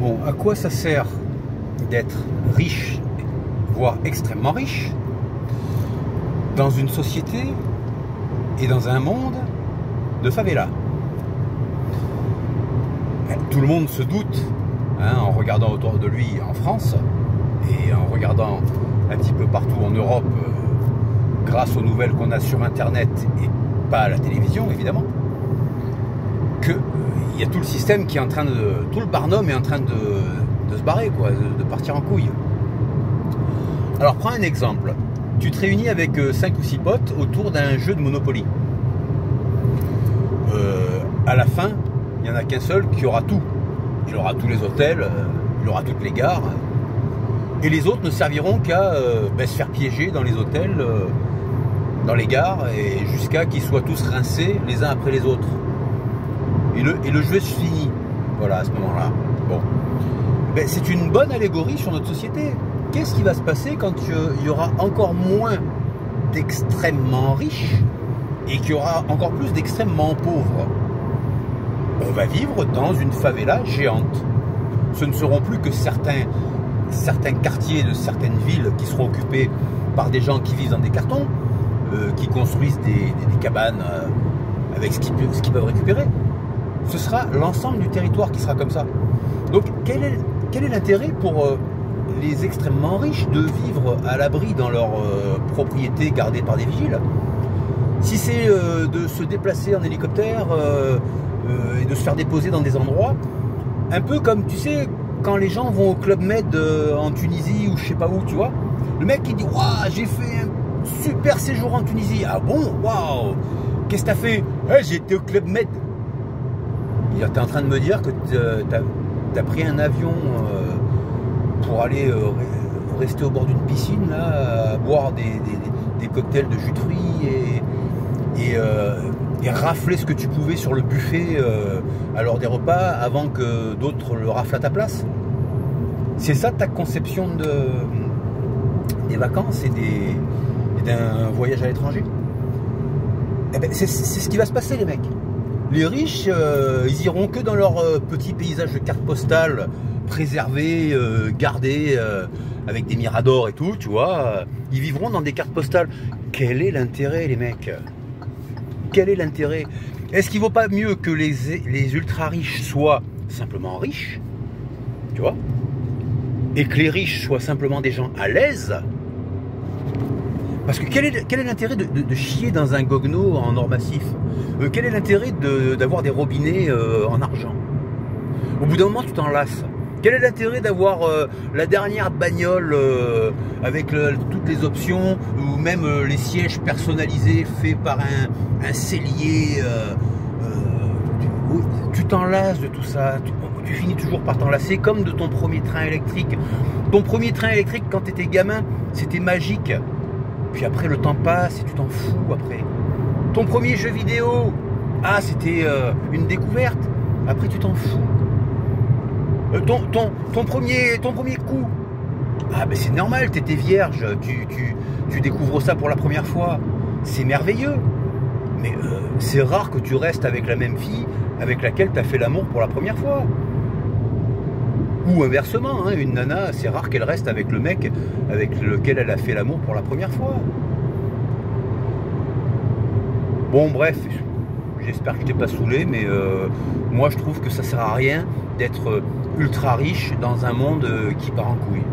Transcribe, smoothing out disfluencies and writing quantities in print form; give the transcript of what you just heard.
Bon, à quoi ça sert d'être riche, voire extrêmement riche, dans une société et dans un monde de favela? Tout le monde se doute, hein, en regardant autour de lui en France et en regardant un petit peu partout en Europe, grâce aux nouvelles qu'on a sur Internet et pas à la télévision évidemment, que il y a tout le système qui est en train de, tout le barnum est en train de se barrer, quoi, de partir en couille. Alors prends un exemple, tu te réunis avec 5 ou 6 potes autour d'un jeu de Monopoly. À la fin, il n'y en a qu'un seul qui aura tout. Il aura tous les hôtels, il aura toutes les gares, et les autres ne serviront qu'à se faire piéger dans les hôtels, dans les gares, et jusqu'à qu'ils soient tous rincés les uns après les autres. Et le jeu se finit, voilà, à ce moment-là. Bon, c'est une bonne allégorie sur notre société. Qu'est-ce qui va se passer quand il y aura encore moins d'extrêmement riches et qu'il y aura encore plus d'extrêmement pauvres? On va vivre dans une favela géante. Ce ne seront plus que certains quartiers de certaines villes qui seront occupés par des gens qui vivent dans des cartons, qui construisent des cabanes avec ce qu'ils peuvent récupérer. Ce sera l'ensemble du territoire qui sera comme ça. Donc quel est l'intérêt pour les extrêmement riches de vivre à l'abri dans leur propriété gardée par des vigiles, si c'est de se déplacer en hélicoptère et de se faire déposer dans des endroits, un peu comme, tu sais, quand les gens vont au Club Med en Tunisie ou je sais pas où, tu vois, le mec il dit « Waouh, j'ai fait un super séjour en Tunisie. » Ah bon? Waouh, qu'est-ce que t'as fait? Hey, j'ai été au Club Med. T'es en train de me dire que t'as pris un avion pour aller rester au bord d'une piscine, là, à boire des cocktails de jus de fruits et rafler ce que tu pouvais sur le buffet à l'heure des repas avant que d'autres le raflent à ta place? C'est ça ta conception des vacances et d'un voyage à l'étranger? Eh ben, c'est ce qui va se passer, les mecs. Les riches, ils iront que dans leur petit paysage de carte postale préservé, gardé, avec des miradors et tout, tu vois. Ils vivront dans des cartes postales. Quel est l'intérêt, les mecs? Quel est l'intérêt? Est-ce qu'il ne vaut pas mieux que les ultra riches soient simplement riches, tu vois, et que les riches soient simplement des gens à l'aise? Parce que quel est l'intérêt de chier dans un goguenot en or massif? Quel est l'intérêt d'avoir des robinets en argent? Au bout d'un moment, tu t'en lasses. Quel est l'intérêt d'avoir la dernière bagnole avec toutes les options, ou même les sièges personnalisés faits par un sellier? Tu t'en lasses de tout ça. Tu finis toujours par t'en lasser, comme de ton premier train électrique. Ton premier train électrique, quand tu étais gamin, c'était magique. Puis après, le temps passe et tu t'en fous après. Ton premier jeu vidéo, ah, c'était une découverte. Après, tu t'en fous. Ton premier coup, ah ben c'est normal, tu étais vierge, tu découvres ça pour la première fois. C'est merveilleux. Mais c'est rare que tu restes avec la même fille avec laquelle tu as fait l'amour pour la première fois. Ou inversement, hein, une nana, c'est rare qu'elle reste avec le mec avec lequel elle a fait l'amour pour la première fois. Bon, bref, j'espère que je t'ai pas saoulé, mais moi je trouve que ça sert à rien d'être ultra riche dans un monde qui part en couille.